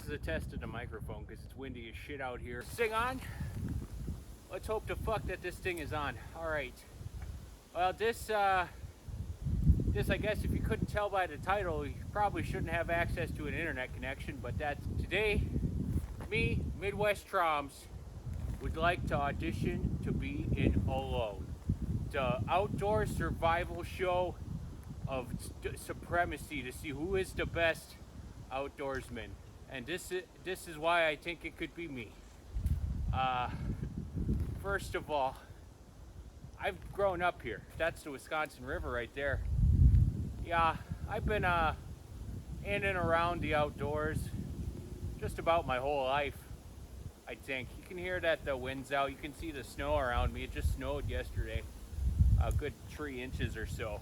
is a test of the microphone because it's windy as shit out here. Sing on. Let's hope to fuck that this thing is on. All right. Well, this I guess if you couldn't tell by the title, you probably shouldn't have access to an internet connection. But that's today. Me, Midwest TRMBS, would like to audition to be in Alone, the outdoor survival show of supremacy to see who is the best outdoorsman. And this is why I think it could be me. First of all, I've grown up here. That's the Wisconsin River right there. Yeah, I've been in and around the outdoors just about my whole life, I think. You can hear that the wind's out. You can see the snow around me. It just snowed yesterday, a good 3 inches or so.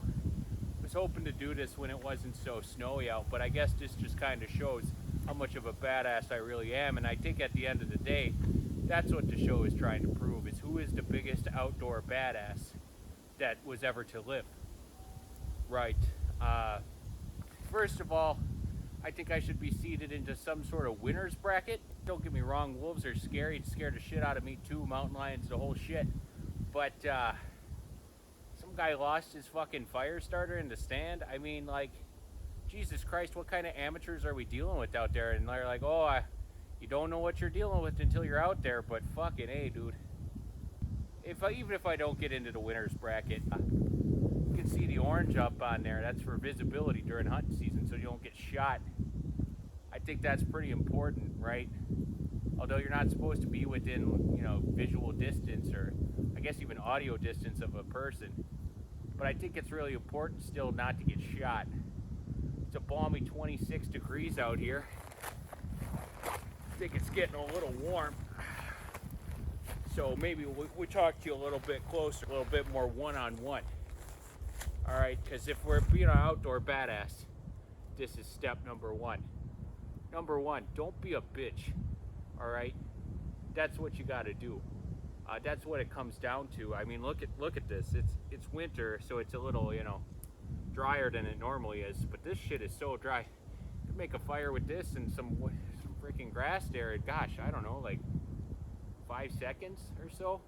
I was hoping to do this when it wasn't so snowy out, but I guess this just kind of shows how much of a badass I really am. And I think at the end of the day, that's what the show is trying to prove, is who is the biggest outdoor badass that was ever to live. Right. First of all, I think I should be seated into some sort of winner's bracket. Don't get me wrong, wolves are scary. It scared the shit out of me too. Mountain lions, the whole shit. But some guy lost his fucking fire starter in the stand. I mean, like, Jesus Christ, what kind of amateurs are we dealing with out there? And they're like, oh, you don't know what you're dealing with until you're out there. But fucking hey, dude. Even if I don't get into the winner's bracket, you can see the orange up on there. That's for visibility during hunting season, so you don't get shot. I think that's pretty important, right? Although you're not supposed to be within, visual distance, or I guess even audio distance of a person. But I think it's really important still not to get shot. It's a balmy 26 degrees out here. I think it's getting a little warm. So maybe we'll talk to you a little bit closer, a little bit more one-on-one. All right, because if we're being an outdoor badass, this is step number one. Number one, don't be a bitch. All right, that's what you got to do. That's what it comes down to. I mean, look at this. It's winter, so it's a little drier than it normally is. But this shit is so dry. You can make a fire with this and some freaking grass there. And gosh, I don't know, like 5 seconds or so.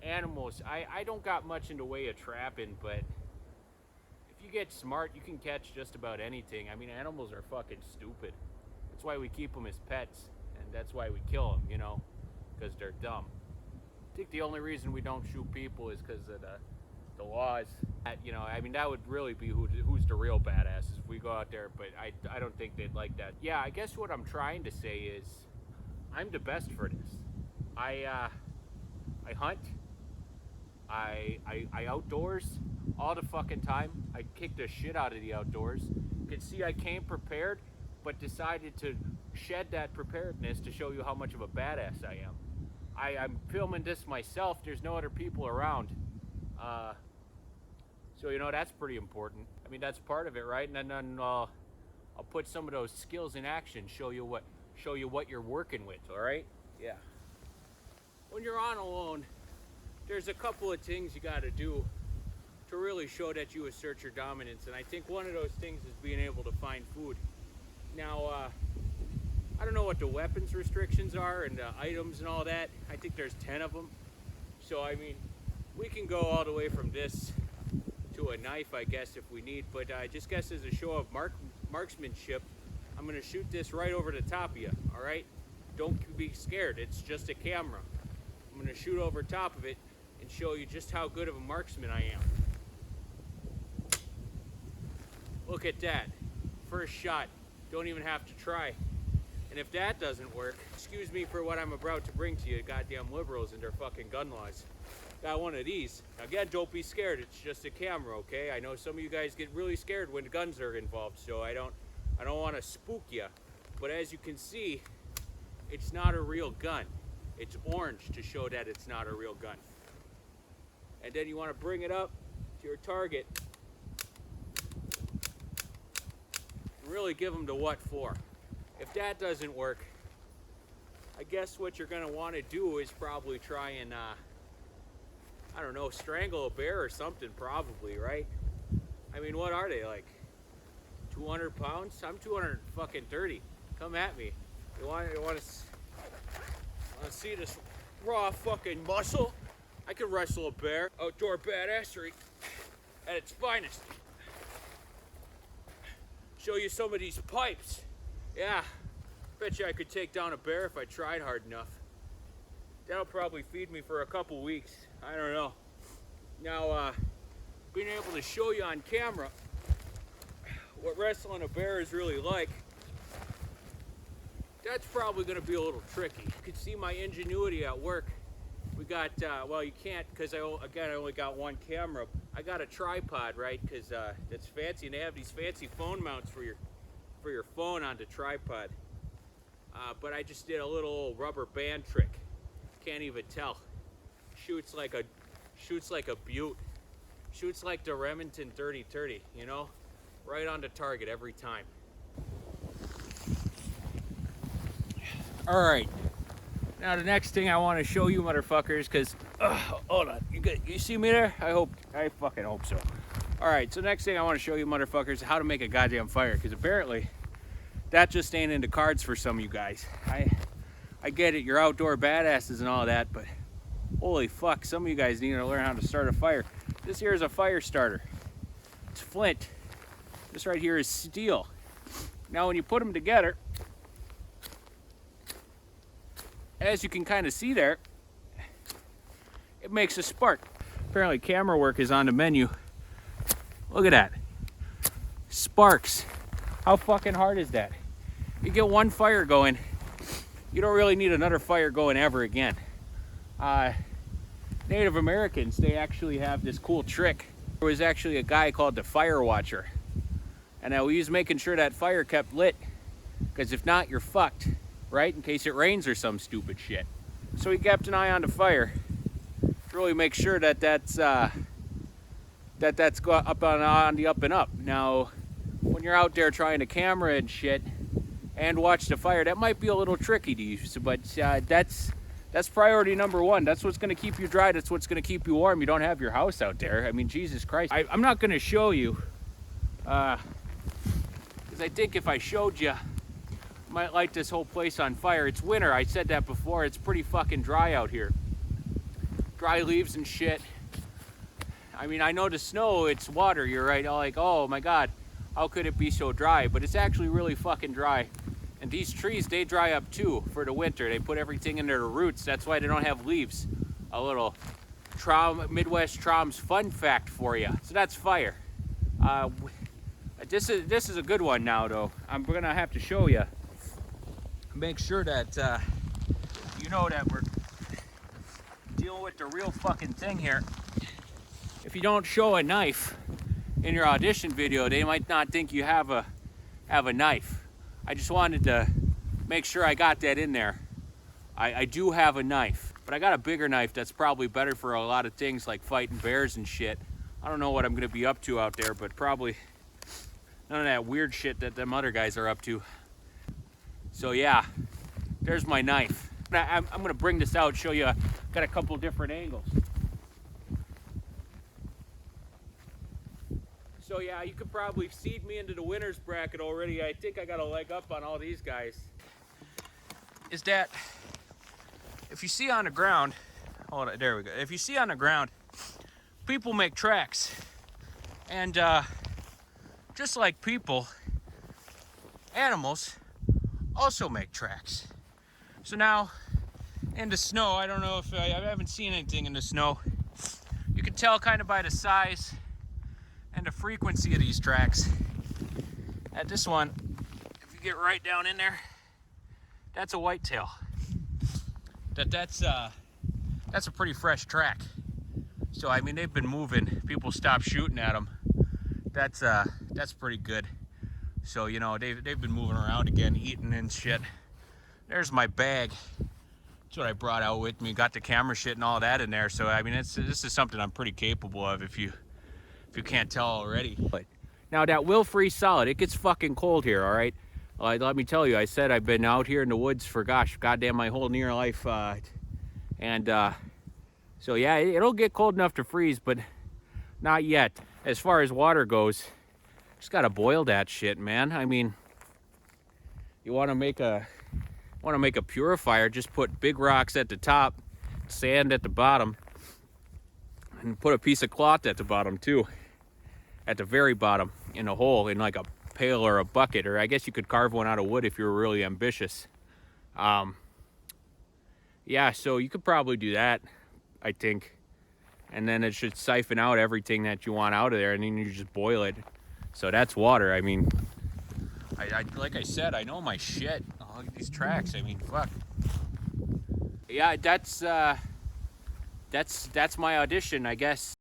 Animals, I don't got much in the way of trapping, but if you get smart, you can catch just about anything. I mean, animals are fucking stupid. That's why we keep them as pets, and that's why we kill them, because they're dumb. I think the only reason we don't shoot people is because of the laws. I mean, that would really be who's the real badass if we go out there, but I don't think they'd like that. Yeah, I guess what I'm trying to say is I'm the best for this. I hunt. I outdoors all the fucking time. I kick the shit out of the outdoors. You can see I came prepared, but decided to shed that preparedness to show you how much of a badass I am. I'm filming this myself. There's no other people around. So that's pretty important. I mean, that's part of it, right? And then I'll put some of those skills in action, show you what you're working with, all right? Yeah. When you're on Alone, there's a couple of things you got to do to really show that you assert your dominance, and I think one of those things is being able to find food. Now, I don't know what the weapons restrictions are and the items and all that. I think there's 10 of them. So, I mean, we can go all the way from this to a knife, I guess, if we need, but I just guess as a show of marksmanship, I'm going to shoot this right over the top of you, all right? Don't be scared. It's just a camera. I'm going to shoot over top of it and show you just how good of a marksman I am. Look at that. First shot. Don't even have to try. And if that doesn't work, excuse me for what I'm about to bring to you, goddamn liberals and their fucking gun laws. Got one of these. Again, don't be scared. It's just a camera, okay? I know some of you guys get really scared when guns are involved, so I don't want to spook you. But as you can see, it's not a real gun. It's orange to show that it's not a real gun. And then you want to bring it up to your target. Really give them the what for. If that doesn't work, I guess what you're going to want to do is probably try and, I don't know, strangle a bear or something, probably, right? I mean, what are they, like 200 pounds? I'm 230. Come at me. You want to see this raw fucking muscle? I can wrestle a bear. Outdoor badassery at its finest. Show you some of these pipes. Yeah, bet you I could take down a bear if I tried hard enough. That'll probably feed me for a couple weeks. I don't know. Now, being able to show you on camera what wrestling a bear is really like, that's probably going to be a little tricky. You can see my ingenuity at work. We got, well, you can't because I only got one camera. I got a tripod, right? Because it's fancy, and they have these fancy phone mounts for your phone on the tripod. But I just did a little rubber band trick. Can't even tell. Shoots like a butte. Shoots like the Remington 30-30, you know? Right on the target every time. All right. Now the next thing I want to show you motherfuckers, because, hold on, you see me there? I fucking hope so. All right, so next thing I want to show you motherfuckers is how to make a goddamn fire, because apparently that just ain't in the cards for some of you guys. I get it, you're outdoor badasses and all that, but holy fuck, some of you guys need to learn how to start a fire. This here is a fire starter. It's flint. This right here is steel. Now when you put them together, as you can kind of see there, it makes a spark. Apparently camera work is on the menu. Look at that. Sparks. How fucking hard is that? You get one fire going, you don't really need another fire going ever again. Native Americans, they actually have this cool trick. There was actually a guy called the fire watcher. And he was making sure that fire kept lit. Because if not, you're fucked. Right? In case it rains or some stupid shit. So he kept an eye on the fire to really make sure that that's up on the up and up. Now, when you're out there trying to camera and shit and watch the fire, that might be a little tricky to use, but that's priority number one. That's what's going to keep you dry. That's what's going to keep you warm. You don't have your house out there. I mean, Jesus Christ. I'm not going to show you, because I think if I showed you, might light this whole place on fire. It's winter. I said that before. It's pretty fucking dry out here. Dry leaves and shit. I mean, I know the snow, it's water. You're right. Like, oh my God, how could it be so dry? But it's actually really fucking dry. And these trees, they dry up too for the winter. They put everything in their roots. That's why they don't have leaves. A little Midwest TRMBS fun fact for you. So that's fire. This is a good one now, though. I'm gonna have to show you. Make sure that you know that we're dealing with the real fucking thing here. If you don't show a knife in your audition video, they might not think you have a knife. I just wanted to make sure I got that in there. I do have a knife, but I got a bigger knife that's probably better for a lot of things like fighting bears and shit. I don't know what I'm gonna be up to out there, but probably none of that weird shit that them other guys are up to. So yeah, there's my knife. I'm gonna bring this out, show you, got a couple different angles. So yeah, you could probably seed me into the winner's bracket already. I think I got a leg up on all these guys. Is that, if you see on the ground, hold on, there we go. If you see on the ground, people make tracks. And just like people, animals also make tracks. So now in the snow, I don't know if I haven't seen anything in the snow. You can tell kind of by the size and the frequency of these tracks. At this one, if you get right down in there, that's a whitetail. That's a pretty fresh track. So I mean, they've been moving. People stopped shooting at them. That's pretty good. So, you know, they've been moving around again, eating and shit. There's my bag. That's what I brought out with me. Got the camera shit and all that in there. So, I mean, this is something I'm pretty capable of if you can't tell already. But now that will freeze solid. It gets fucking cold here, all right? Let me tell you, I said I've been out here in the woods for, gosh, goddamn my whole near life. So, yeah, it'll get cold enough to freeze, but not yet. As far as water goes, Just gotta boil that shit, man. I mean, you want to make a purifier, just put big rocks at the top, sand at the bottom, and put a piece of cloth at the bottom too, at the very bottom, in a hole, in like a pail or a bucket, or I guess you could carve one out of wood if you were really ambitious. Yeah, so you could probably do that, I think, and then it should siphon out everything that you want out of there, and then you just boil it. So that's water. I mean, I like I said, I know my shit. Oh, look at these tracks. I mean, fuck. Yeah, that's my audition, I guess.